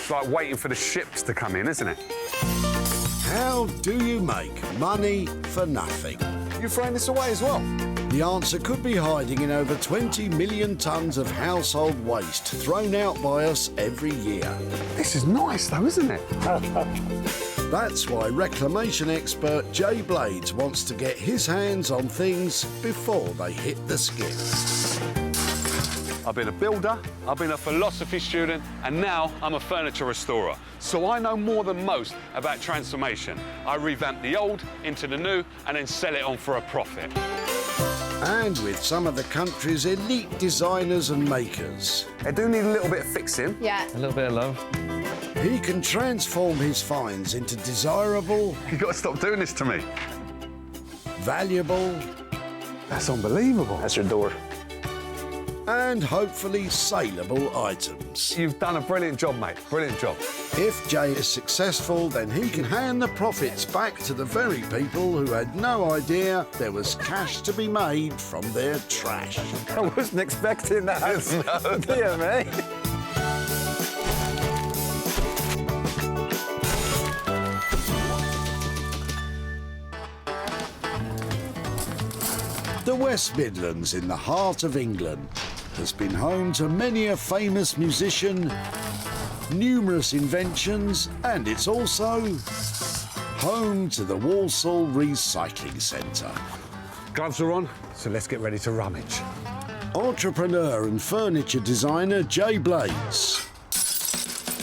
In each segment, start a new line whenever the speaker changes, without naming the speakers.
It's like waiting for the ships to come in, isn't it?
How do you make money for nothing?
You're throwing this away as well?
The answer could be hiding in over 20 million tonnes of household waste thrown out by us every year.
This is nice, though, isn't it?
That's why reclamation expert Jay Blades wants to get his hands on things before they hit the skip.
I've been a builder, I've been a philosophy student, and now I'm a furniture restorer. So I know more than most about transformation. I revamp the old into the new and then sell it on for a profit.
And with some of the country's elite designers and makers,
They do need a little bit of fixing.
Yeah.
A little bit of love.
he can transform his finds into desirable,
You've got to stop doing this to me.
valuable,
That's unbelievable.
That's your door.
and hopefully saleable items.
You've done a brilliant job, mate. Brilliant job.
If Jay is successful, then he can hand the profits back to the very people who had no idea there was cash to be made from their trash.
I wasn't expecting that. No, dear me.
The West Midlands, in the heart of England, has been home to many a famous musician, numerous inventions, and it's also home to the Walsall Recycling Centre.
Gloves are on, so let's get ready to rummage.
Entrepreneur and furniture designer Jay Blades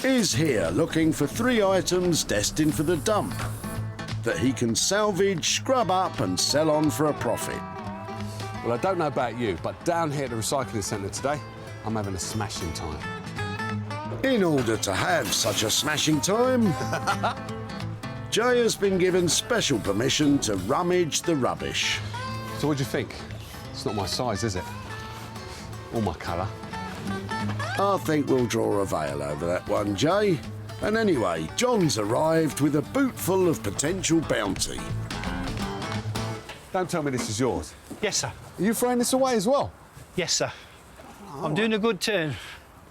is here looking for 3 items destined for the dump that he can salvage, scrub up and sell on for a profit.
Well, I don't know about you, but down here at the recycling centre today, I'm having a smashing time.
In order to have such a smashing time, Jay has been given special permission to rummage the rubbish.
So what do you think? It's not my size, is it? Or my colour.
I think we'll draw a veil over that one, Jay. And anyway, John's arrived with a boot full of potential bounty.
Don't tell me this is yours.
Yes, sir.
Are you throwing this away as well?
Yes, sir. I'm doing a good turn.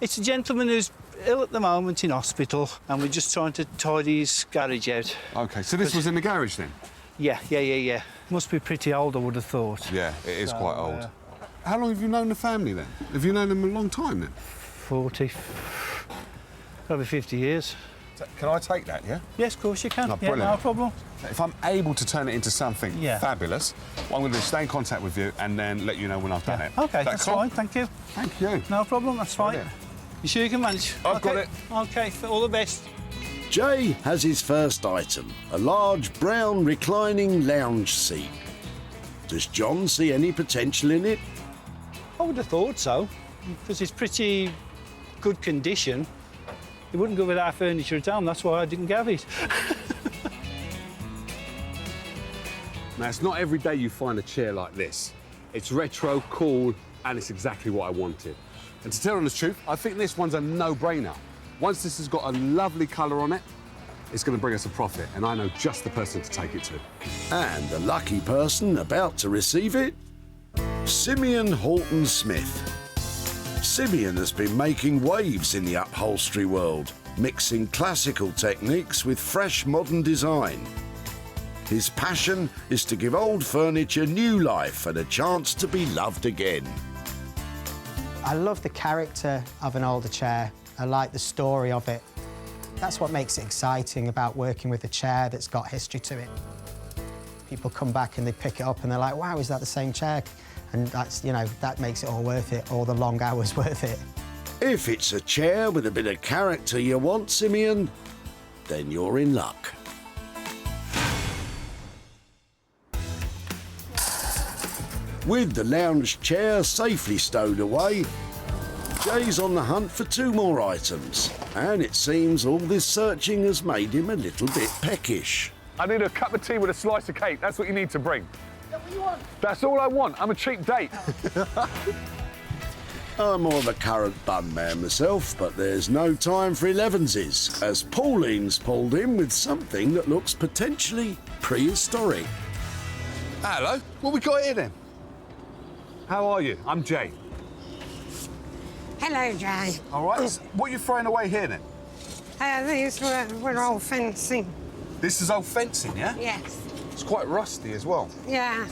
It's a gentleman who's ill at the moment in hospital, and we're just trying to tidy his garage out.
OK, so this was in the garage then?
Yeah. Must be pretty old, I would have thought.
Yeah, it is quite old. How long have you known the family then? Have you known them a long time then?
40, probably 50 years.
Can I take that, yeah?
Yes, of course you can.
No,
Yeah,
brilliant.
no problem.
If I'm able to turn it into something
Yeah.
fabulous, what I'm going to do is stay in contact with you and then let you know when I've done it.
OK,
Is that
that's
cool?
fine, thank you.
Thank you.
No problem, that's fine.
Brilliant.
You sure you can manage?
I've
OK.
got it.
OK, all the best.
Jay has his first item, a large brown reclining lounge seat. Does John see any potential in it?
I would have thought so, because it's pretty good condition. It wouldn't go with our furniture at home, that's why I didn't have it.
Now, it's not every day you find a chair like this. It's retro, cool, and it's exactly what I wanted. And to tell you the truth, I think this one's a no-brainer. Once this has got a lovely colour on it, it's going to bring us a profit, and I know just the person to take it to.
And the lucky person about to receive it? Simeon Horton Smith. Simeon has been making waves in the upholstery world, mixing classical techniques with fresh modern design. His passion is to give old furniture new life and a chance to be loved again.
I love the character of an older chair. I like the story of it. That's what makes it exciting about working with a chair that's got history to it. People come back and they pick it up and they're like, wow, is that the same chair? And that's, you know, that makes it all worth it, all the long hours worth it.
If it's a chair with a bit of character you want, Simeon, then you're in luck. With the lounge chair safely stowed away, Jay's on the hunt for 2 more items, and it seems all this searching has made him a little bit peckish.
I need a cup of tea with a slice of cake. That's what you need to bring. Is that what you want? That's all I want. I'm a cheap date.
I'm more of a currant bun man myself, but there's no time for 11s, as Pauline's pulled in with something that looks potentially prehistoric.
Hello. What we got here then? How are you? I'm Jay.
Hello, Jay.
All right. What are you throwing away here then?
These were all fencing.
This is old fencing, yeah?
Yes.
It's quite rusty as well.
Yeah.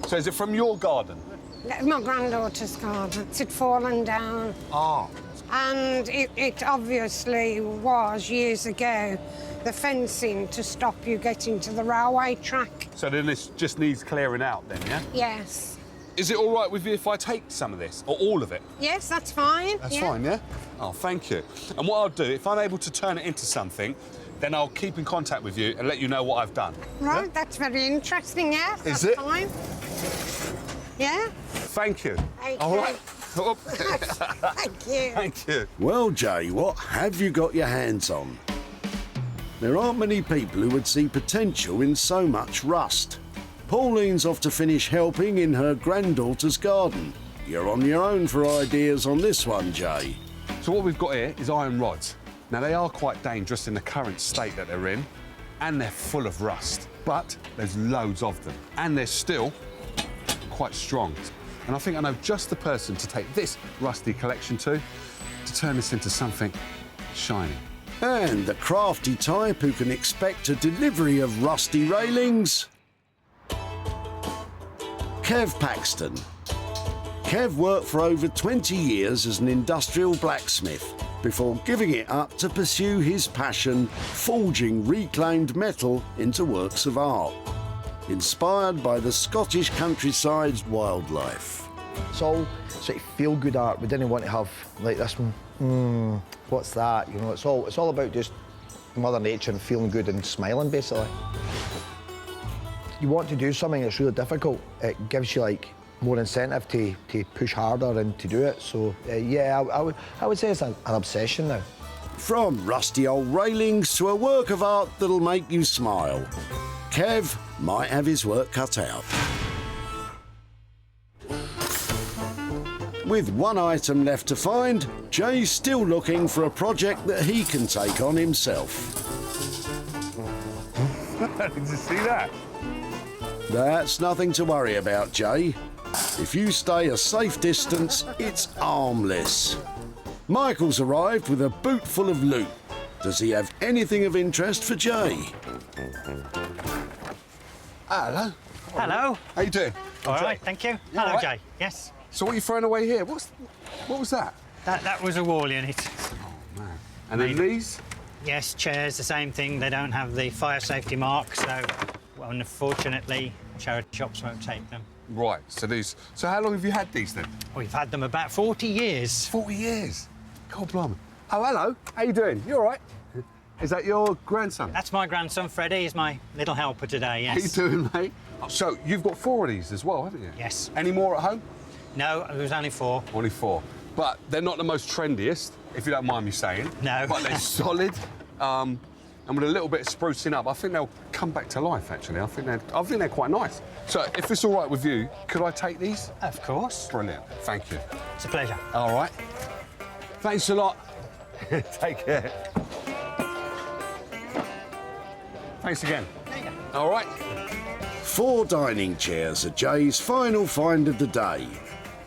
So is it from your garden?
My granddaughter's garden. It had fallen down.
Ah.
And it obviously was, years ago, the fencing to stop you getting to the railway track.
So then this just needs clearing out then, yeah?
Yes.
Is it all right with you if I take some of this, or all of it?
Yes, that's fine.
That's fine, yeah? Oh, thank you. And what I'll do, if I'm able to turn it into something, then I'll keep in contact with you and let you know what I've done.
Right,
yeah?
that's very interesting, yes.
Is
that's
it?
Fine. Yeah?
Thank you.
Okay.
All right. Oh.
Thank you.
Thank you.
Well, Jay, what have you got your hands on? There aren't many people who would see potential in so much rust. Pauline's off to finish helping in her granddaughter's garden. You're on your own for ideas on this one, Jay.
So what we've got here is iron rods. Now, they are quite dangerous in the current state that they're in, and they're full of rust. But there's loads of them, and they're still quite strong. And I think I know just the person to take this rusty collection to turn this into something shiny.
And the crafty type who can expect a delivery of rusty railings? Kev Paxton. Kev worked for over 20 years as an industrial blacksmith before giving it up to pursue his passion, forging reclaimed metal into works of art, inspired by the Scottish countryside's wildlife.
It's all sort of feel-good art. We didn't want to have like this one. What's that? You know, it's all about just Mother Nature and feeling good and smiling, basically. You want to do something that's really difficult. It gives you like more incentive to push harder and to do it. So yeah, I would say it's an obsession now.
From rusty old railings to a work of art that'll make you smile, Kev might have his work cut out. With one item left to find, Jay's still looking for a project that he can take on himself.
Did you see that?
That's nothing to worry about, Jay. If you stay a safe distance, it's harmless. Michael's arrived with a boot full of loot. Does he have anything of interest for Jay?
Hello.
Hello.
How you doing?
All right, thank you. Hello,
all right?
Jay. Yes.
So what are you throwing away here? What was that?
That was a wall unit.
And then these?
Yes, chairs, the same thing. They don't have the fire safety mark, so well, unfortunately, charity shops won't take them.
Right, so these... So how long have you had these then?
We've had them about 40 years.
40 years? God blimey. Oh, hello. How you doing? You all right? Is that your grandson?
That's my grandson, Freddie. He's my little helper today, yes.
How you doing, mate? So you've got 4 of these as well, haven't you?
Yes.
Any more at home?
No, there was only 4.
Only 4. But they're not the most trendiest, if you don't mind me saying.
No.
But they're solid. And with a little bit of sprucing up, I think they'll come back to life, actually. I think they're quite nice. So if it's all right with you, could I take these?
Of course.
Brilliant. Thank you.
It's a pleasure.
All right. Thanks a lot. Take care. Thanks again. All right.
4 dining chairs are Jay's final find of the day.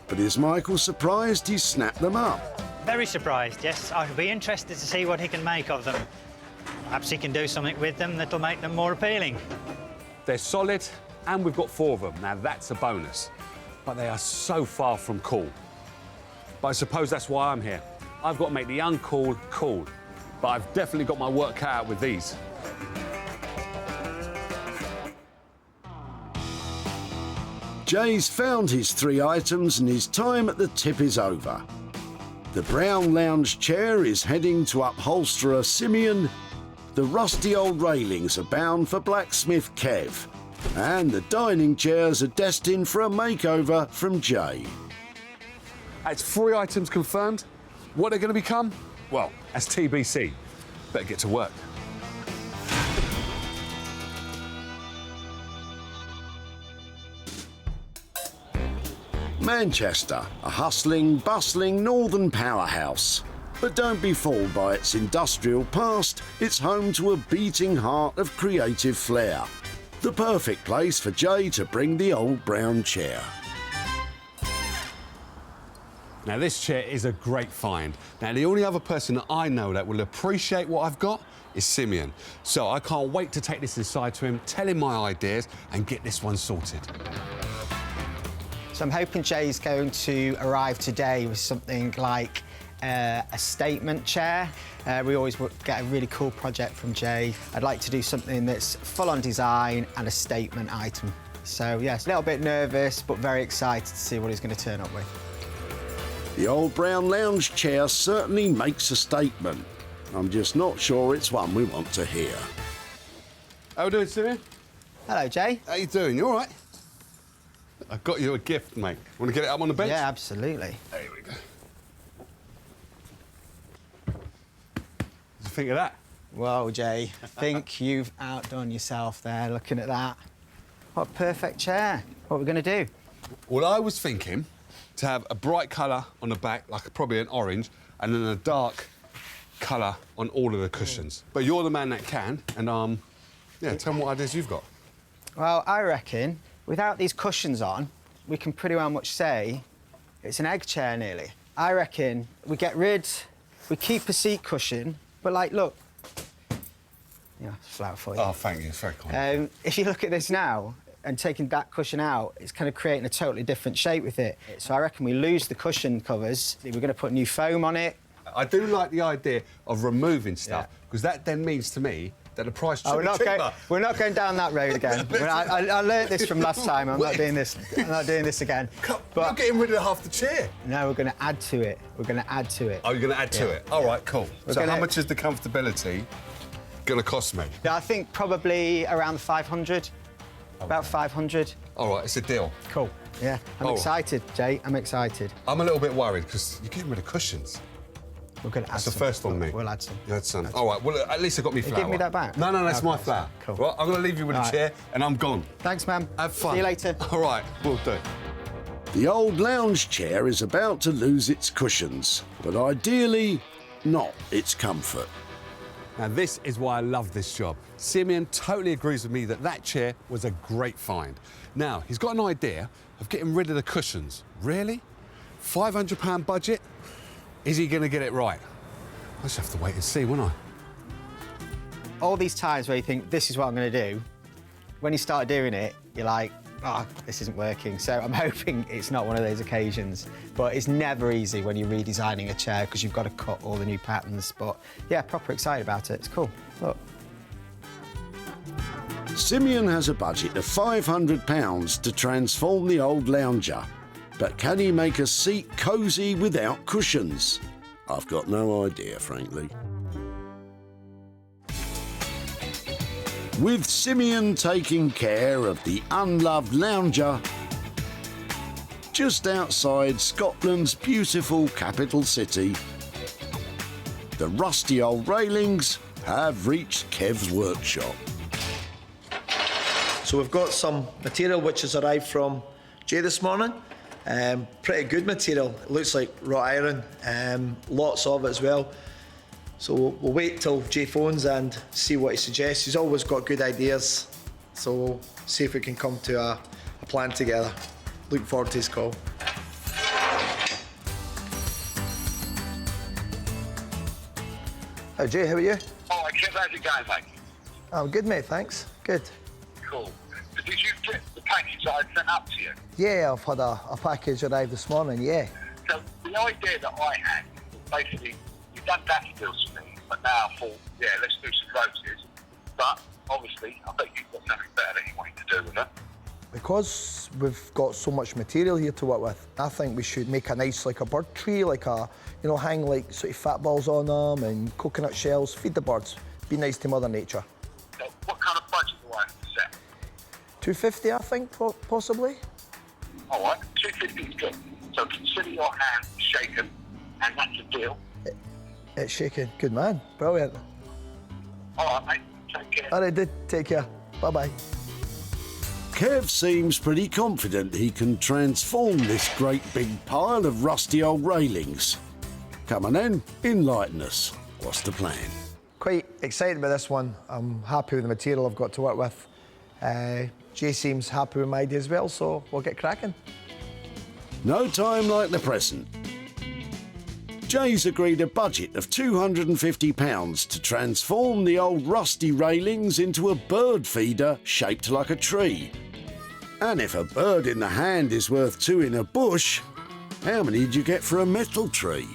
But is Michael surprised he snapped them up?
Very surprised, yes. I'll be interested to see what he can make of them. Perhaps he can do something with them that'll make them more appealing.
They're solid, and we've got 4 of them. Now, that's a bonus. But they are so far from cool. But I suppose that's why I'm here. I've got to make the uncool cool. But I've definitely got my work cut out with these.
Jay's found his 3 items and his time at the tip is over. The brown lounge chair is heading to upholsterer Simeon. The rusty old railings are bound for blacksmith Kev. And the dining chairs are destined for a makeover from Jay.
That's 3 items confirmed. What they're going to become? Well, that's TBC. Better get to work.
Manchester, a hustling, bustling northern powerhouse. But don't be fooled by its industrial past, it's home to a beating heart of creative flair. The perfect place for Jay to bring the old brown chair.
Now, this chair is a great find. Now, the only other person that I know that will appreciate what I've got is Simeon. So I can't wait to take this inside to him, tell him my ideas, and get this one sorted.
So I'm hoping Jay's going to arrive today with something like a statement chair. We always get a really cool project from Jay. I'd like to do something that's full on design and a statement item. So yes, a little bit nervous, but very excited to see what he's going to turn up with.
The old brown lounge chair certainly makes a statement. I'm just not sure it's one we want to hear.
How we doing, Simeon?
Hello, Jay.
How you doing? You all right? I've got you a gift, mate. Want to get it up on the bench?
Yeah, absolutely.
There we go. What do you think of that?
Whoa, Jay, I think you've outdone yourself there, looking at that. What a perfect chair. What are we going to do?
Well, I was thinking to have a bright colour on the back, like probably an orange, and then a dark colour on all of the cushions. But you're the man that can, and, yeah, tell me what ideas you've got.
Well, I reckon without these cushions on, we can pretty well much say it's an egg chair nearly. I reckon we keep a seat cushion, but like, look. Yeah, it's flower for you.
Oh, thank you, it's very kind.
If you look at this now, and taking that cushion out, it's kind of creating a totally different shape with it. So I reckon we lose the cushion covers. We're going to put new foam on it.
I do like the idea of removing stuff, because that then means to me that the price should be cheaper.
We're not going down that road again. I learnt this from last time. I'm not doing this. I'm not doing this again.
You're getting rid of half the chair.
No, we're going to add to it. We're going to add to it.
Oh, you're going to add to it? All right, cool. So how much is the comfortability going to cost me?
Yeah, I think probably around 500. About 500.
All right, it's a deal.
Cool. Yeah, I'm excited, Jay. I'm excited.
I'm a little bit worried because you're getting rid of cushions.
We're going to add
That's the first on me.
We'll add some.
You had some. All right, well, at least I got me flour.
Give me that back.
No, that's my flour.
Cool.
Right, I'm going to leave you with a chair and I'm gone.
Thanks, man.
Have fun.
See you later.
All right, will do.
The old lounge chair is about to lose its cushions, but ideally not its comfort.
Now, this is why I love this job. Simeon totally agrees with me that that chair was a great find. Now, he's got an idea of getting rid of the cushions. Really? £500 budget? Is he going to get it right? I just have to wait and see, won't I?
All these times where you think, this is what I'm going to do, when you start doing it, you're like, oh, this isn't working. So I'm hoping it's not one of those occasions. But it's never easy when you're redesigning a chair because you've got to cut all the new patterns. But yeah, proper excited about it. It's cool. Look.
Simeon has a budget of £500 to transform the old lounger. But can he make a seat cosy without cushions? I've got no idea, frankly. With Simeon taking care of the unloved lounger, just outside Scotland's beautiful capital city, the rusty old railings have reached Kev's workshop.
So we've got some material which has arrived from Jay this morning. Pretty good material. It looks like wrought iron, lots of it as well. So we'll wait till Jay phones and see what he suggests. He's always got good ideas, so we'll see if we can come to a plan together. Looking forward to his call.
Hi Jay, how are you?
Oh, Kev, how's it going, mate?
I'm good, mate, thanks. Good.
Cool. Did you get the package that I sent up to you?
Yeah, I've had a package arrive this morning, yeah.
So the idea that I had, basically, you've done daffodils for me, but now I thought, yeah, let's do some roses. But obviously, I bet you've got something better that you wanted to do with it.
Because we've got so much material here to work with, I think we should make a nice, like a bird tree, like a, you know, hang like sort of fat balls on them and coconut shells, feed the birds. Be nice to Mother Nature.
So what kind of budget do I have to set?
250, I think, possibly.
All right, 250 is good. So consider your hand shaken, and that's a deal.
It's shaking. Good man. Brilliant.
All right, mate. Take care.
All right, dude. Take care. Bye-bye.
Kev seems pretty confident he can transform this great big pile of rusty old railings. Come on then, enlighten us. What's the plan?
Quite excited about this one. I'm happy with the material I've got to work with. Jay seems happy with my idea as well, so we'll get cracking.
No time like the present. Jay's agreed a budget of £250 to transform the old rusty railings into a bird feeder shaped like a tree. And if a bird in the hand is worth two in a bush, how many did you get for a metal tree?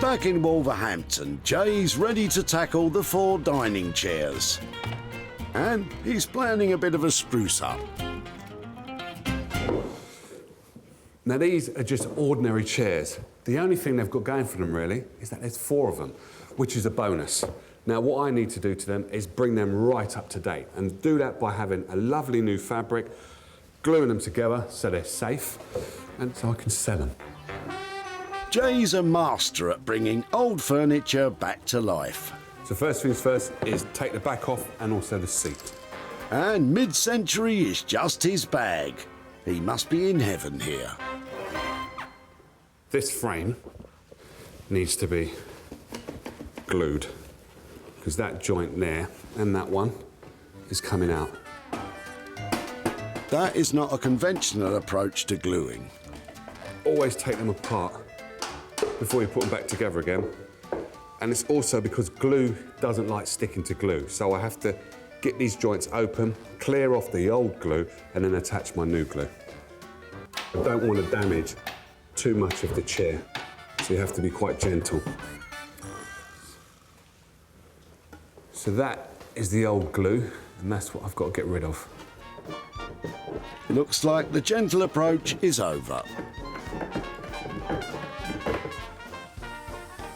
Back in Wolverhampton, Jay's ready to tackle the 4 dining chairs. And he's planning a bit of a spruce up.
Now these are just ordinary chairs. The only thing they've got going for them really is that there's 4 of them, which is a bonus. Now what I need to do to them is bring them right up to date and do that by having a lovely new fabric, gluing them together so they're safe and so I can sell them.
Jay's a master at bringing old furniture back to life.
So first things first is take the back off and also the seat.
And mid-century is just his bag. He must be in heaven here.
This frame needs to be glued because that joint there and that one is coming out.
That is not a conventional approach to gluing.
Always take them apart before you put them back together again. And it's also because glue doesn't like sticking to glue. So I have to get these joints open, clear off the old glue, and then attach my new glue. I don't want to damage too much of the chair, so you have to be quite gentle. So that is the old glue, and that's what I've got to get rid of.
Looks like the gentle approach is over.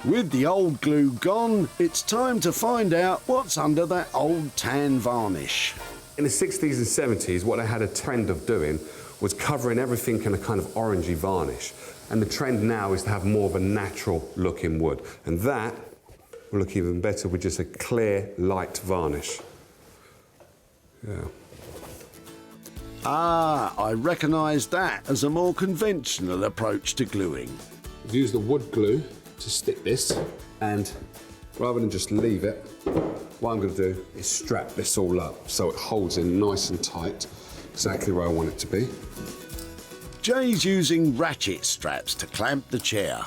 With the old glue gone, it's time to find out what's under that old tan varnish.
In the 60s and 70s, what they had a trend of doing was covering everything in a kind of orangey varnish. And the trend now is to have more of a natural looking wood. And that will look even better with just a clear, light varnish. Yeah.
Ah, I recognise that as a more conventional approach to gluing.
I've used the wood glue to stick this, and rather than just leave it, what I'm going to do is strap this all up so it holds in nice and tight, exactly where I want it to be.
Jay's using ratchet straps to clamp the chair.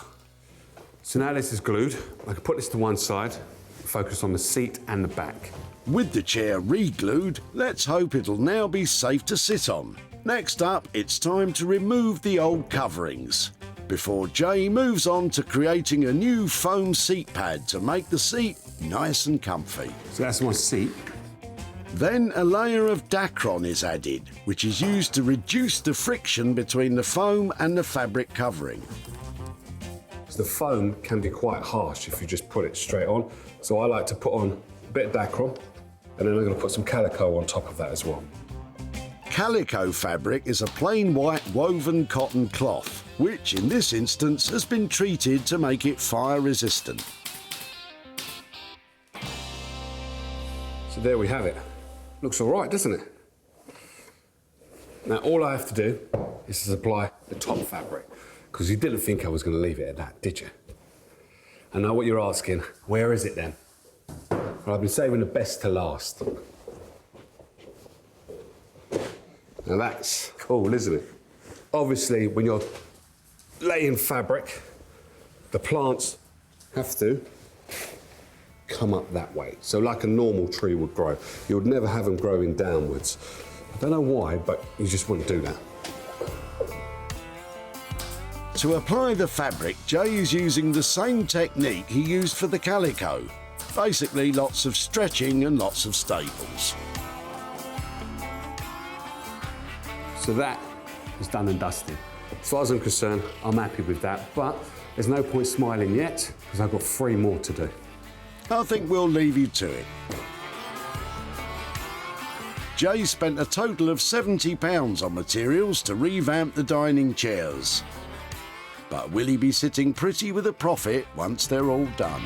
So now this is glued, I can put this to one side, focus on the seat and the back.
With the chair re-glued, let's hope it'll now be safe to sit on. Next up, it's time to remove the old coverings, before Jay moves on to creating a new foam seat pad to make the seat nice and comfy.
So that's my seat.
Then a layer of Dacron is added, which is used to reduce the friction between the foam and the fabric covering.
So the foam can be quite harsh if you just put it straight on. So I like to put on a bit of Dacron, and then I'm going to put some calico on top of that as well.
Calico fabric is a plain white woven cotton cloth, which in this instance has been treated to make it fire resistant.
So there we have it. Looks all right, doesn't it? Now all I have to do is to supply the top fabric, because you didn't think I was going to leave it at that, did you? I know what you're asking. Where is it then? Well, I've been saving the best to last. Now that's cool, isn't it? Obviously, when you're laying fabric, the plants have to come up that way. So like a normal tree would grow. You would never have them growing downwards. I don't know why, but you just wouldn't do that.
To apply the fabric, Jay is using the same technique he used for the calico. Basically, lots of stretching and lots of staples.
So that is done and dusted. As far as I'm concerned, I'm happy with that, but there's no point smiling yet, because I've got 3 more to do.
I think we'll leave you to it. Jay spent a total of £70 on materials to revamp the dining chairs. But will he be sitting pretty with a profit once they're all done?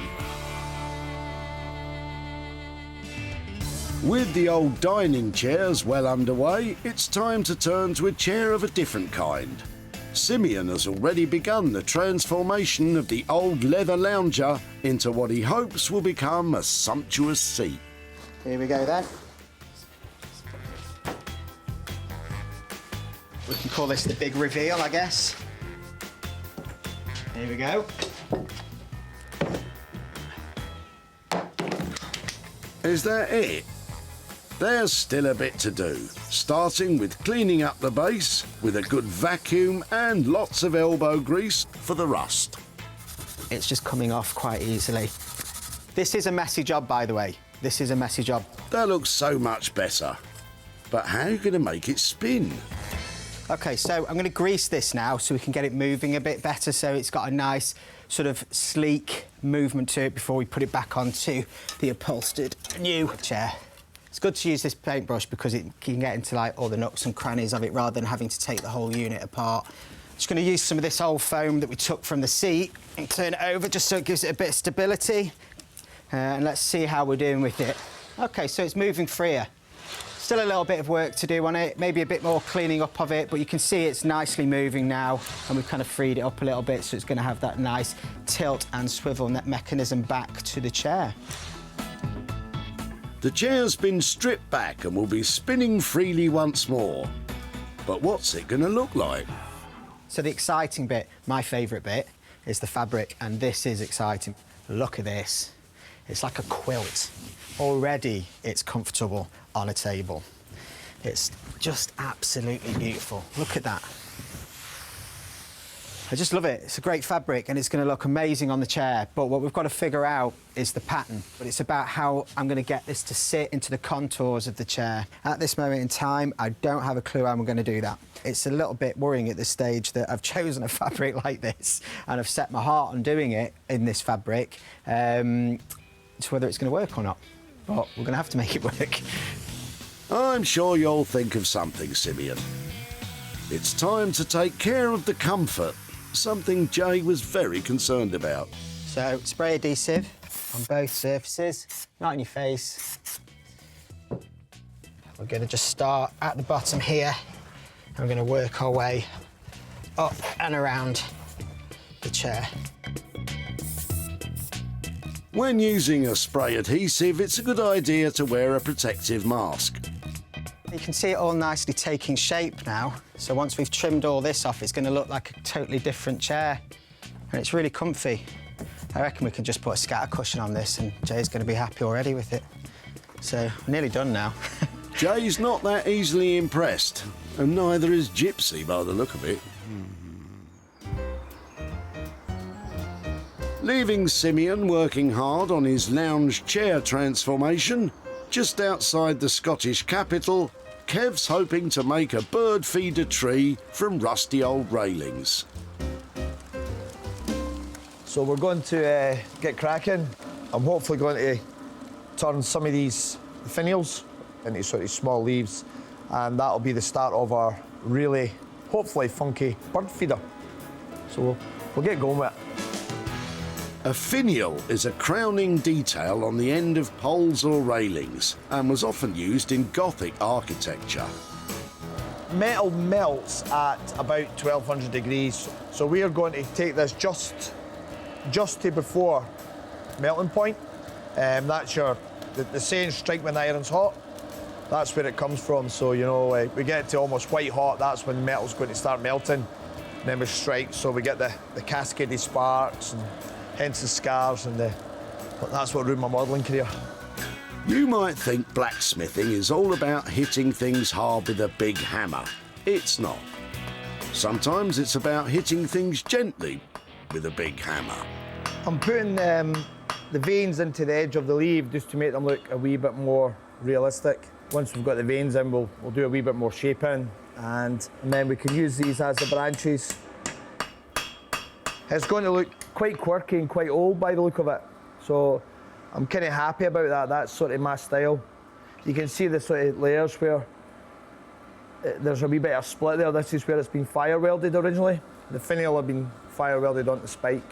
With the old dining chairs well underway, it's time to turn to a chair of a different kind. Simeon has already begun the transformation of the old leather lounger into what he hopes will become a sumptuous seat.
Here we go then. We can call this the big reveal, I guess. Here we go.
Is that it? There's still a bit to do, starting with cleaning up the base with a good vacuum and lots of elbow grease for the rust.
It's just coming off quite easily. This is a messy job, by the way. This is a messy job.
That looks so much better. But how are you going to make it spin?
OK, so I'm going to grease this now so we can get it moving a bit better, so it's got a nice sort of sleek movement to it before we put it back onto the upholstered new chair. It's good to use this paintbrush because it can get into like all the nooks and crannies of it rather than having to take the whole unit apart. Just going to use some of this old foam that we took from the seat and turn it over just so it gives it a bit of stability. And let's see how we're doing with it. OK, so it's moving freer. Still a little bit of work to do on it, maybe a bit more cleaning up of it, but you can see it's nicely moving now, and we've kind of freed it up a little bit, so it's going to have that nice tilt and swivel mechanism back to the chair.
The chair's been stripped back and will be spinning freely once more. But what's it going to look like?
So the exciting bit, my favourite bit, is the fabric, and this is exciting. Look at this. It's like a quilt. Already it's comfortable on a table. It's just absolutely beautiful. Look at that. I just love it. It's a great fabric and it's going to look amazing on the chair. But what we've got to figure out is the pattern. But it's about how I'm going to get this to sit into the contours of the chair. At this moment in time, I don't have a clue how I'm going to do that. It's a little bit worrying at this stage that I've chosen a fabric like this and I've set my heart on doing it in this fabric to whether it's going to work or not. But we're going to have to make it work.
I'm sure you'll think of something, Simeon. It's time to take care of the comfort, something Jay was very concerned about.
So, spray adhesive on both surfaces, not on your face. We're going to just start at the bottom here, and we're going to work our way up and around the chair.
When using a spray adhesive, it's a good idea to wear a protective mask.
You can see it all nicely taking shape now. So once we've trimmed all this off, it's going to look like a totally different chair. And it's really comfy. I reckon we can just put a scatter cushion on this and Jay's going to be happy already with it. So we're nearly done now.
Jay's not that easily impressed, and neither is Gypsy by the look of it. Leaving Simeon working hard on his lounge chair transformation, just outside the Scottish capital, Kev's hoping to make a bird feeder tree from rusty old railings.
So we're going to get cracking. I'm hopefully going to turn some of these finials into sort of small leaves, and that'll be the start of our really, hopefully funky bird feeder. So we'll get going with it.
A finial is a crowning detail on the end of poles or railings and was often used in Gothic architecture.
Metal melts at about 1200 degrees, so we are going to take this just to before melting point. That's the saying, strike when the iron's hot. That's where it comes from. So, you know, we get to almost white hot, that's when metal's going to start melting. And then we strike, so we get the cascaded sparks, and hence the scars, and that's what ruined my modelling career.
You might think blacksmithing is all about hitting things hard with a big hammer. It's not. Sometimes it's about hitting things gently with a big hammer.
I'm putting the veins into the edge of the leaf just to make them look a wee bit more realistic. Once we've got the veins in, we'll do a wee bit more shaping, and then we can use these as the branches. It's going to look quite quirky and quite old by the look of it. So I'm kind of happy about that. That's sort of my style. You can see the sort of layers where there's a wee bit of split there. This is where it's been fire welded originally. The finial had been fire welded onto the spike.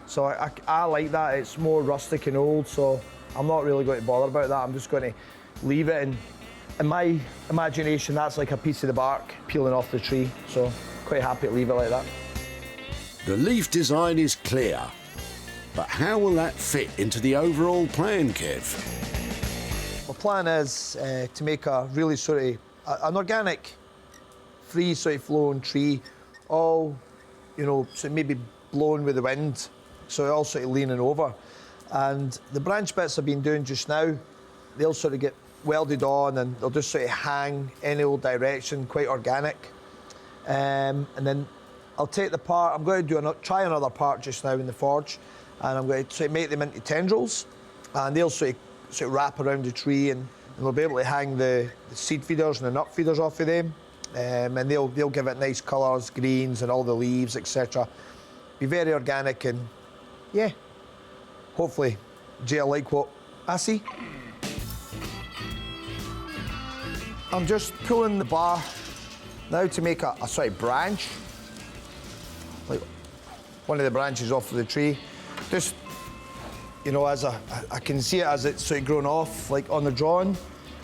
So I like that. It's more rustic and old, so I'm not really going to bother about that. I'm just going to leave it, and in my imagination, that's like a piece of the bark peeling off the tree. So quite happy to leave it like that.
The leaf design is clear, but how will that fit into the overall plan, Kev?
My plan is to make a really sort of an organic free sort of flowing tree, all, you know, so maybe blowing with the wind, so all sort of leaning over. And the branch bits I've been doing just now, they'll sort of get welded on and they'll just sort of hang any old direction, quite organic. And then I'll take the part, I'm going to try another part just now in the forge, and I'm going to sort of make them into tendrils, and they'll sort of wrap around the tree, and we'll be able to hang the seed feeders and the nut feeders off of them, and they'll give it nice colours, greens and all the leaves, etc. Be very organic, and yeah, hopefully Jay will like what I see. I'm just pulling the bar now to make a sort of branch, like one of the branches off of the tree. Just, you know, as I can see it as it's sort of grown off, like on the drawing,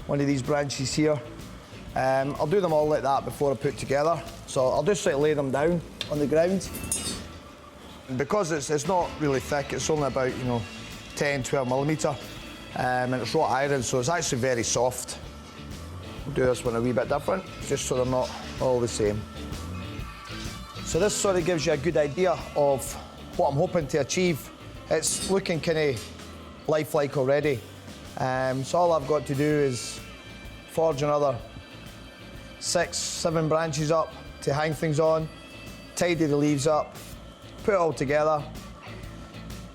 one of these branches here. I'll do them all like that before I put together. So I'll just sort of lay them down on the ground. And because it's not really thick, it's only about, you know, 10, 12 millimetre, and it's wrought iron, so it's actually very soft. We'll do this one a wee bit different, just so they're not all the same. So this sort of gives you a good idea of what I'm hoping to achieve. It's looking kind of lifelike already. So all I've got to do is forge another 6, 7 branches up to hang things on, tidy the leaves up, put it all together.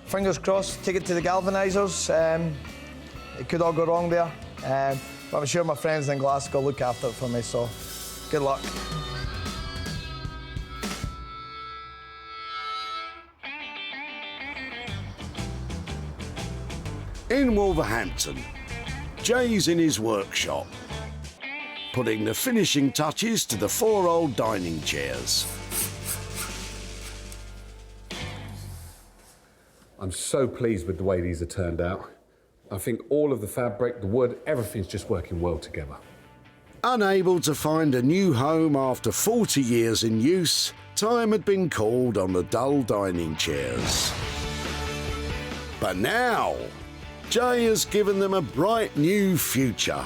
Fingers crossed, take it to the galvanisers. It could all go wrong there. But I'm sure my friends in Glasgow look after it for me, so good luck.
In Wolverhampton, Jay's in his workshop, putting the finishing touches to the 4 old dining chairs.
I'm so pleased with the way these have turned out. I think all of the fabric, the wood, everything's just working well together.
Unable to find a new home after 40 years in use, time had been called on the dull dining chairs. But now, Jay has given them a bright new future.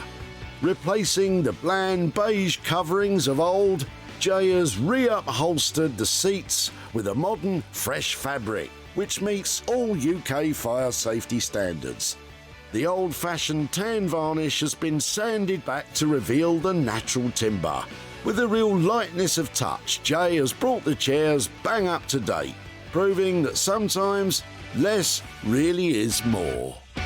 Replacing the bland beige coverings of old, Jay has re-upholstered the seats with a modern, fresh fabric, which meets all UK fire safety standards. The old-fashioned tan varnish has been sanded back to reveal the natural timber. With a real lightness of touch, Jay has brought the chairs bang up to date, proving that sometimes less really is more.
I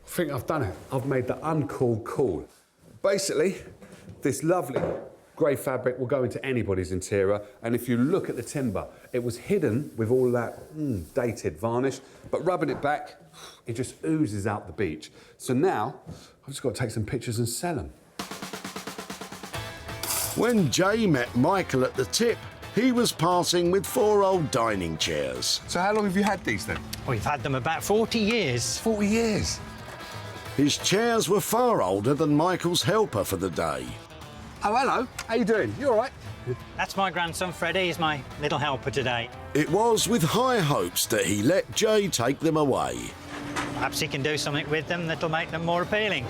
think I've done it. I've made the uncool cool. Basically, this lovely grey fabric will go into anybody's interior, and if you look at the timber, it was hidden with all that dated varnish, but rubbing it back, it just oozes out the beach. So now, I've just got to take some pictures and sell them.
When Jay met Michael at the tip, he was parting with 4 old dining chairs.
So how long have you had these then?
We've had them about 40 years.
40 years?
His chairs were far older than Michael's helper for the day.
Oh, hello. How you doing? You all right?
That's my grandson, Freddie. He's my little helper today.
It was with high hopes that he let Jay take them away.
Perhaps he can do something with them that'll make them more appealing.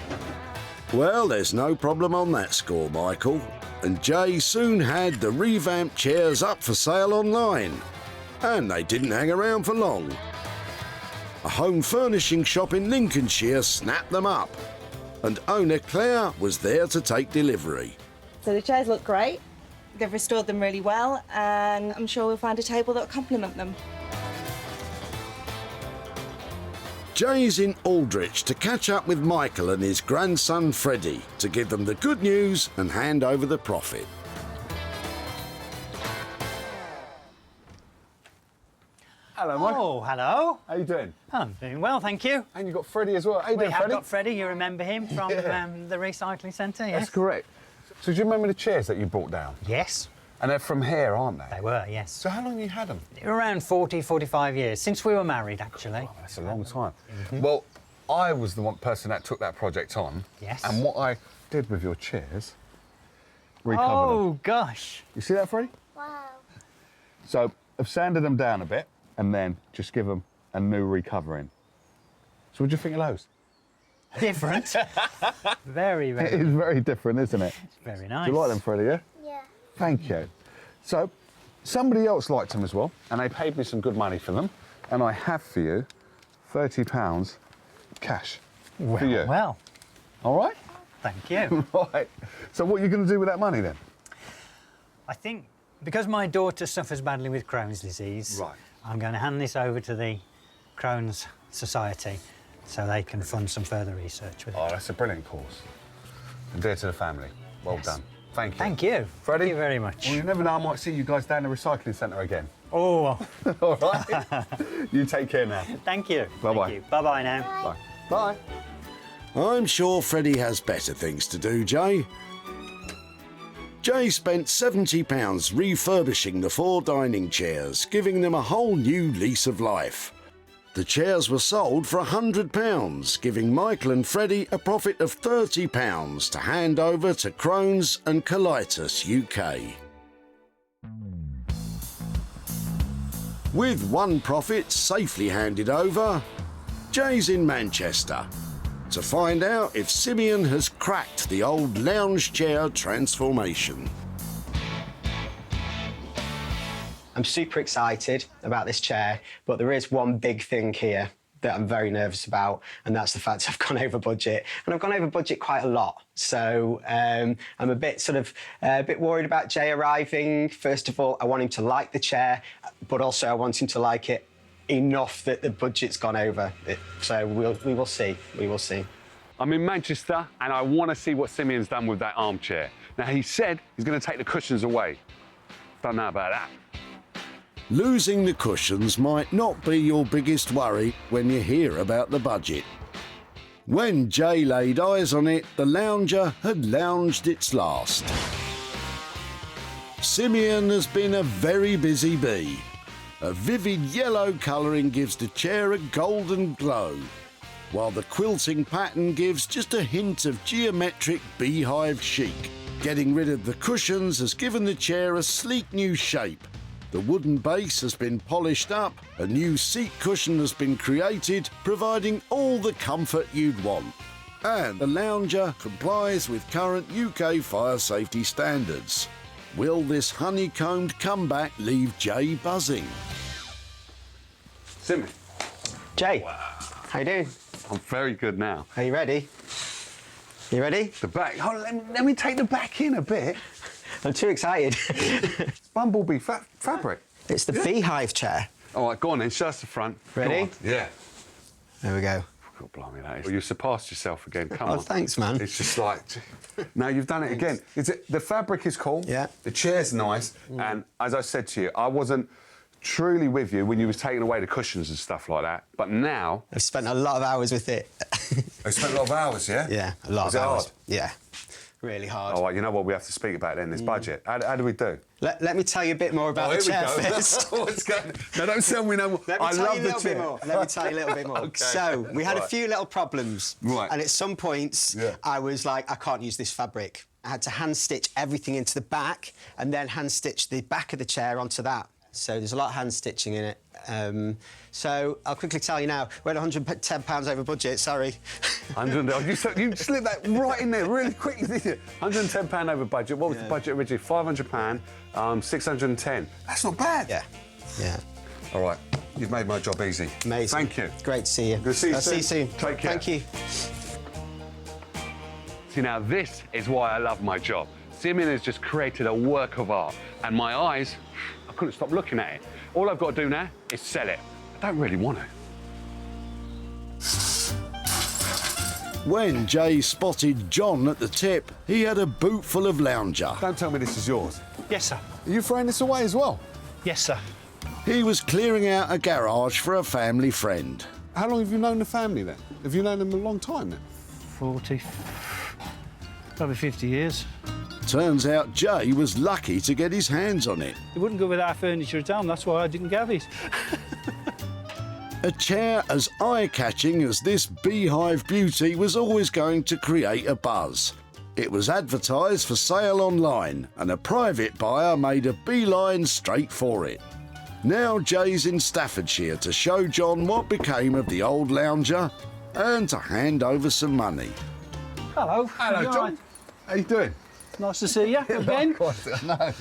Well, there's no problem on that score, Michael. And Jay soon had the revamped chairs up for sale online. And they didn't hang around for long. A home furnishing shop in Lincolnshire snapped them up. And owner Claire was there to take delivery.
So the chairs look great. They've restored them really well, and I'm sure we'll find a table that will complement them.
Jay's in Aldrich to catch up with Michael and his grandson Freddie to give them the good news and hand over the profit.
Hello, Mike.
Oh, hello.
How you doing?
I'm doing well, thank you.
And you've got Freddie as well. How you doing,
We have
Freddie?
got Freddie. You remember him from the recycling centre, yes?
That's correct. So do you remember the chairs that you brought down?
Yes.
And they're from here, aren't they?
They were, yes.
So how long have you had them?
Around 40, 45 years, since we were married, actually.
Oh, that's a long time. Well, I was the person that took that project on.
Yes.
And what I did with your chairs, recovered them.
Oh, gosh.
You see that, Freddie?
Wow.
So I've sanded them down a bit and then just give them a new recovering. So what do you think of those?
Different. Very, very.
It is very different, isn't it?
It's very nice.
Do you like them, Freddie, yeah?
Yeah.
Thank you. So, somebody else liked them as well, and they paid me some good money for them, and I have for you £30 cash for you.
Well.
All right?
Thank you.
Right. So what are you going to do with that money then?
I think because my daughter suffers badly with Crohn's disease,
right,
I'm going to hand this over to the Crohn's Society so they can fund some further research with it.
Oh, that's a brilliant cause. And dear to the family. Well done. Thank you.
Thank you.
Freddie?
Thank you very much.
Well, you never know, I might see you guys down the recycling centre again.
Oh.
All right. You take care now.
Thank you.
Bye-bye.
Thank you. Bye-bye now.
Bye. Bye.
I'm sure Freddie has better things to do, Jay. Jay spent £70 refurbishing the 4 dining chairs, giving them a whole new lease of life. The chairs were sold for £100, giving Michael and Freddie a profit of £30 to hand over to Crohn's and Colitis UK. With one profit safely handed over, Jay's in Manchester to find out if Simeon has cracked the old lounge chair transformation.
I'm super excited about this chair, but there is one big thing here that I'm very nervous about, and that's the fact I've gone over budget. And I've gone over budget quite a lot. So I'm a bit worried about Jay arriving. First of all, I want him to like the chair, but also I want him to like it enough that the budget's gone over. So we will see. We will see.
I'm in Manchester and I want to see what Simeon's done with that armchair. Now, he said he's going to take the cushions away. Don't know about that.
Losing the cushions might not be your biggest worry when you hear about the budget. When Jay laid eyes on it, the lounger had lounged its last. Simeon has been a very busy bee. A vivid yellow colouring gives the chair a golden glow, while the quilting pattern gives just a hint of geometric beehive chic. Getting rid of the cushions has given the chair a sleek new shape. The wooden base has been polished up, a new seat cushion has been created, providing all the comfort you'd want. And the lounger complies with current UK fire safety standards. Will this honeycombed comeback leave Jay buzzing?
Simeon.
Jay, how you doing?
I'm very good now.
Are you ready? You ready?
The back. Hold on, let me take the back in a bit.
I'm too excited.
Bumblebee fabric.
It's the beehive chair.
All right, go on then, show us the front.
Ready?
Yeah.
There we go.
God blimey, that is. Well, you surpassed yourself again, come on.
Oh, thanks, man.
It's just like, now you've done it again. The fabric is cool.
Yeah.
The chair's nice. And as I said to you, I wasn't truly with you when you was taking away the cushions and stuff like that. But now...
I've spent a lot of hours with it.
I've spent a lot of hours, yeah?
Yeah, a lot
Was
of
it
hours.
hard?
Yeah, really hard.
All right, you know what we have to speak about then, this budget. How do we do?
Let me tell you a bit more about the chair first.
What's going on? No, don't tell me no more.
Let me
I
tell
love
you a
the
little bit
chair.
more. Let me tell you a little bit more.
Okay.
So, we had a
Right.
few little problems.
Right.
And at some points,
Yeah.
I was like, I can't use this fabric. I had to hand stitch everything into the back and then hand stitch the back of the chair onto that. So there's a lot of hand stitching in it. So I'll quickly tell you now, we're at £110 over budget, sorry.
100. You slipped that right in there really quickly, didn't you? £110 over budget. What was the budget originally? £500, 610. That's not bad.
Yeah, yeah.
All right, you've made my job easy.
Amazing.
Thank you.
Great to see you.
Good to see you
I'll see you soon.
Take care.
Thank you.
See, now this is why I love my job. Simeon has just created a work of art, and my eyes, I couldn't stop looking at it. All I've got to do now is sell it. I don't really want to.
When Jay spotted John at the tip, he had a boot full of lounger.
Don't tell me this is yours.
Yes, sir.
Are you throwing this away as well?
Yes, sir.
He was clearing out a garage for a family friend.
How long have you known the family then? Have you known them a long time then?
40, probably 50 years.
Turns out Jay was lucky to get his hands on it.
It wouldn't go with our furniture at home, that's why I didn't have it.
A chair as eye-catching as this beehive beauty was always going to create a buzz. It was advertised for sale online, and a private buyer made a beeline straight for it. Now Jay's in Staffordshire to show John what became of the old lounger and to hand over some money.
Hello.
Hello,
You all
John.
right?
How you doing?
Nice to see you again.
No.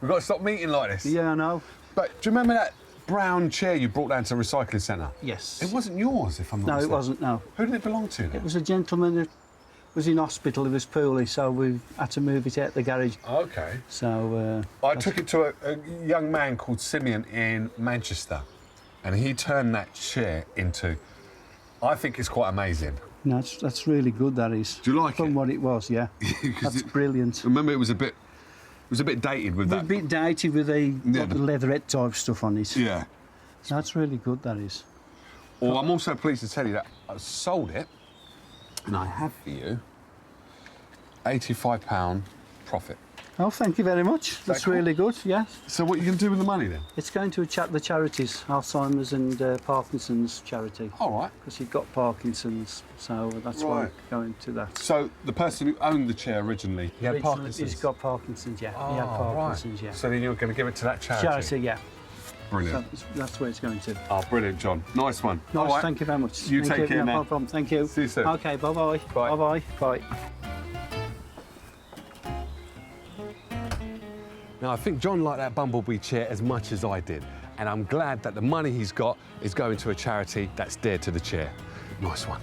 We've got to stop meeting like this.
Yeah, I know.
But do you remember that brown chair you brought down to the recycling centre?
Yes.
It wasn't yours, if I'm not
No,
mistaken.
it wasn't, no.
Who did it belong to then?
It was a gentleman who was in hospital, he was poorly, so we had to move it out the garage.
OK.
So...
I took it to a young man called Simeon in Manchester, and he turned that chair into... I think it's quite amazing.
No, that's really good, that is.
Do you like
From
it?
what it was, yeah. That's brilliant.
Remember, it was a bit dated with that.
A bit dated with the leatherette type stuff on it.
Yeah.
That's really good, that is.
Well, I'm also pleased to tell you that I sold it, and I have for you £85 profit.
Oh, thank you very much. That's
cool?
really good, yeah.
So what are you going to do with the money then?
It's going to the charities, Alzheimer's and Parkinson's charity.
All right.
Because you've got Parkinson's, so that's why
Right.
we're going to that.
So the person who owned the chair originally, he had
Originally,
Parkinson's?
He's got Parkinson's, yeah.
Oh,
he had Parkinson's,
right.
yeah.
So then you're going to give it to that charity?
Charity, yeah.
Brilliant.
So that's where it's going to.
Oh, brilliant, John. Nice one.
Nice,
All right.
thank you very much.
You
Thank
take care
no
now.
problem, thank you.
See you soon.
OK, bye-bye.
Bye.
Bye-bye. Bye.
Now, I think John liked that bumblebee chair as much as I did, and I'm glad that the money he's got is going to a charity that's dear to the chair. Nice one.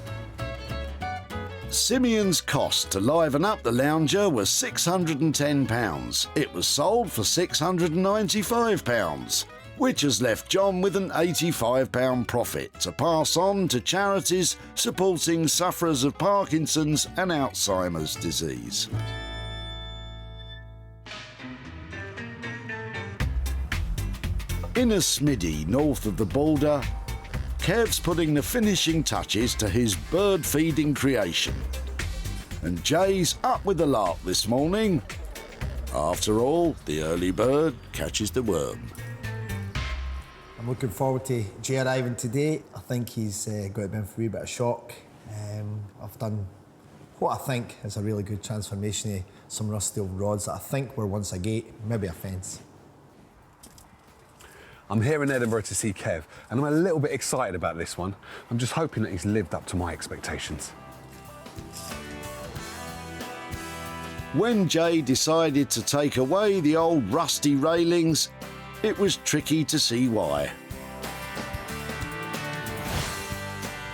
Simeon's cost to liven up the lounger was £610. It was sold for £695, which has left John with an £85 profit to pass on to charities supporting sufferers of Parkinson's and Alzheimer's disease. In a smiddy north of the border, Kev's putting the finishing touches to his bird-feeding creation. And Jay's up with the lark this morning. After all, the early bird catches the worm.
I'm looking forward to Jay arriving today. I think he's got to be in for a wee bit of shock. I've done what I think is a really good transformation of some rusty old rods that I think were once a gate, maybe a fence.
I'm here in Edinburgh to see Kev, and I'm a little bit excited about this one. I'm just hoping that he's lived up to my expectations.
When Jay decided to take away the old rusty railings, it was tricky to see why.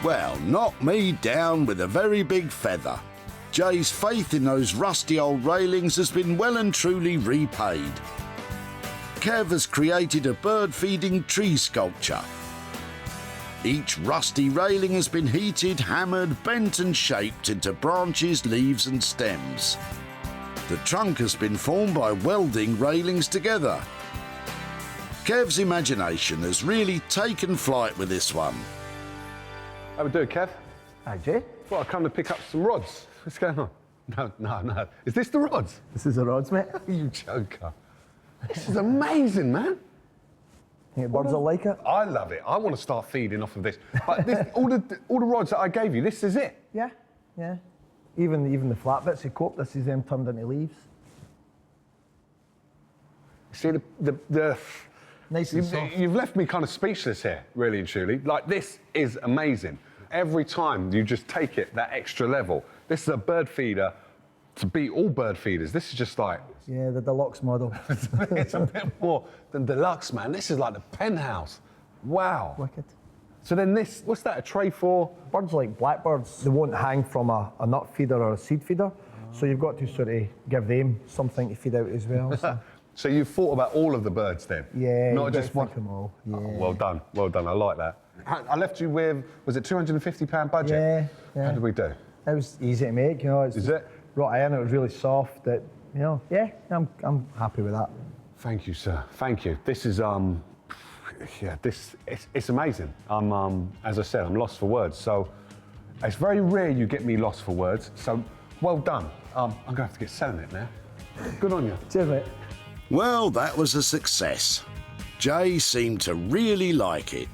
Well, knock me down with a very big feather. Jay's faith in those rusty old railings has been well and truly repaid. Kev has created a bird-feeding tree sculpture. Each rusty railing has been heated, hammered, bent and shaped into branches, leaves and stems. The trunk has been formed by welding railings together. Kev's imagination has really taken flight with this one.
How we doing, Kev?
Hi, Jay.
Well, I come to pick up some rods. What's going on? No. Is this the rods?
This is the rods, mate.
You joker. This is amazing, man.
Think birds will like it?
I love it. I want to start feeding off of this. But this, all the rods that I gave you, this is it.
Yeah. Even the flat bits of cope, this is them turned into leaves.
See the
Nice and soft.
you've left me kind of speechless here, really and truly. Like, this is amazing. Every time you just take it that extra level. This is a bird feeder to beat all bird feeders. This is just like...
Yeah, the deluxe model.
It's a bit more than deluxe, man. This is like the penthouse. Wow.
Wicked.
So then this, what's that, a tray for?
Birds like blackbirds, they won't hang from a nut feeder or a seed feeder. So you've got to sort of give them something to feed out as well. So.
So you've thought about all of the birds then?
Yeah,
Not
you've
just
got to
one?
think them all. Yeah.
Oh, well done, I like that. I left you with, was it £250 budget?
Yeah.
How did we do?
It was easy to make, you know.
Is it?
Wrought iron, it was really soft. That, you know, yeah, I'm happy with that.
Thank you, sir. Thank you. This is it's amazing. As I said, I'm lost for words. So it's very rare you get me lost for words. So well done. I'm gonna have to get selling it now. Good on you.
Cheers, mate.
Well, that was a success. Jay seemed to really like it.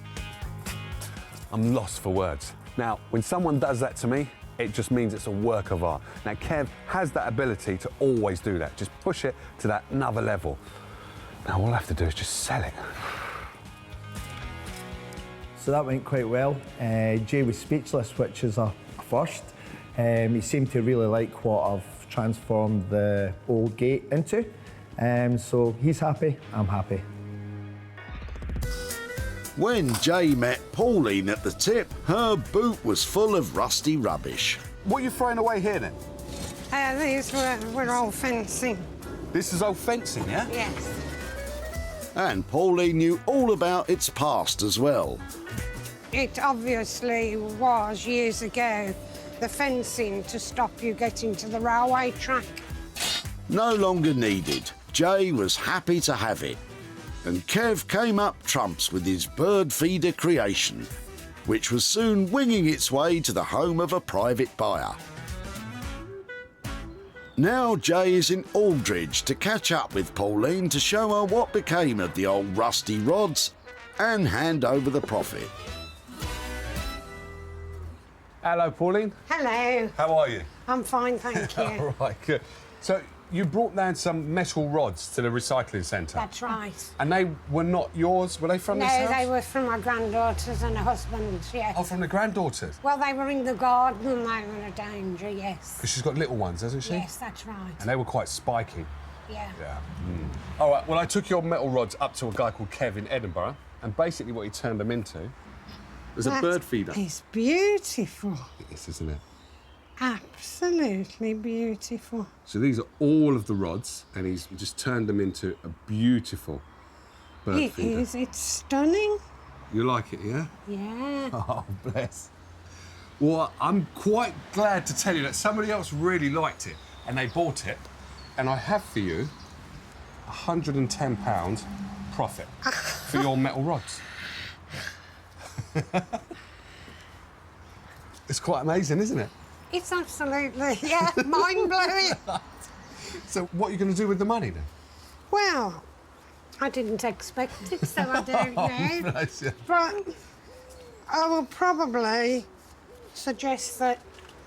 I'm lost for words. Now, when someone does that to me, it just means it's a work of art. Now, Kev has that ability to always do that. Just push it to that another level. Now, all I have to do is just sell it.
So that went quite well. Jay was speechless, which is a first. He seemed to really like what I've transformed the old gate into. So he's happy, I'm happy.
When Jay met Pauline at the tip, her boot was full of rusty rubbish.
What are you throwing away here then?
These were old fencing.
This is old fencing, yeah?
Yes.
And Pauline knew all about its past as well.
It obviously was, years ago, the fencing to stop you getting to the railway track.
No longer needed. Jay was happy to have it. And Kev came up trumps with his bird feeder creation, which was soon winging its way to the home of a private buyer. Now Jay is in Aldridge to catch up with Pauline to show her what became of the old rusty rods and hand over the profit.
Hello, Pauline.
Hello.
How are you?
I'm fine, thank you.
All right, good. So you brought down some metal rods to the recycling centre.
That's right.
And they were not yours? Were they from this house?
No, they were from my granddaughters and her husband, yes.
Oh, from the granddaughters?
Well, they were in the garden and they were in a danger, yes.
Because she's got little ones, hasn't she?
Yes, that's right.
And they were quite spiky.
Yeah.
Yeah. All right, well, I took your metal rods up to a guy called Kev in Edinburgh, and basically what he turned them into was a bird feeder.
It's beautiful.
It is, isn't it?
Absolutely beautiful.
So these are all of the rods, and he's just turned them into a beautiful bird
It
feeder.
is. It's stunning.
You like it, yeah?
Yeah.
Oh, bless. Well, I'm quite glad to tell you that somebody else really liked it, and they bought it, and I have for you £110 profit for your metal rods. It's quite amazing, isn't it?
It's absolutely, yeah, mind-blowing.
So what are you going to do with the money, then?
Well, I didn't expect it, so I don't know.
Oh, bless you.
But I will probably suggest that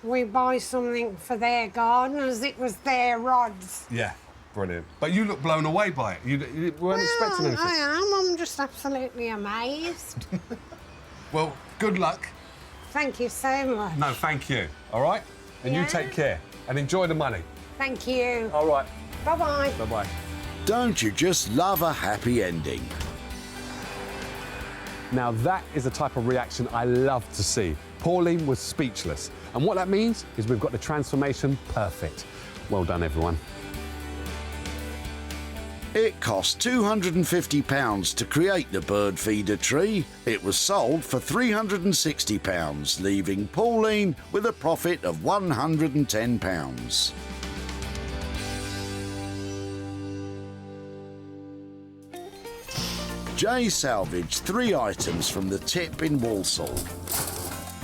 we buy something for their garden, as it was their rods.
Yeah, brilliant. But you look blown away by it. You weren't expecting anything.
I am. I'm just absolutely amazed.
Well, good luck.
Thank you so much.
No, thank you, all right? And you
Yeah.
take care and enjoy the money.
Thank you.
All right.
Bye-bye.
Bye-bye.
Don't you just love a happy ending?
Now, that is the type of reaction I love to see. Pauline was speechless. And what that means is we've got the transformation perfect. Well done, everyone.
It cost £250 to create the bird feeder tree. It was sold for £360, leaving Pauline with a profit of £110. Jay salvaged 3 items from the tip in Walsall.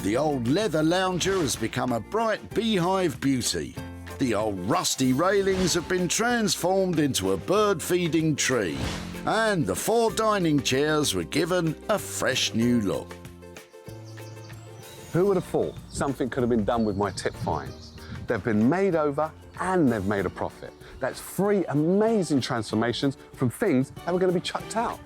The old leather lounger has become a bright beehive beauty. The old rusty railings have been transformed into a bird-feeding tree, and the 4 dining chairs were given a fresh new look.
Who would have thought something could have been done with my tip finds? They've been made over and they've made a profit. That's 3 amazing transformations from things that were going to be chucked out.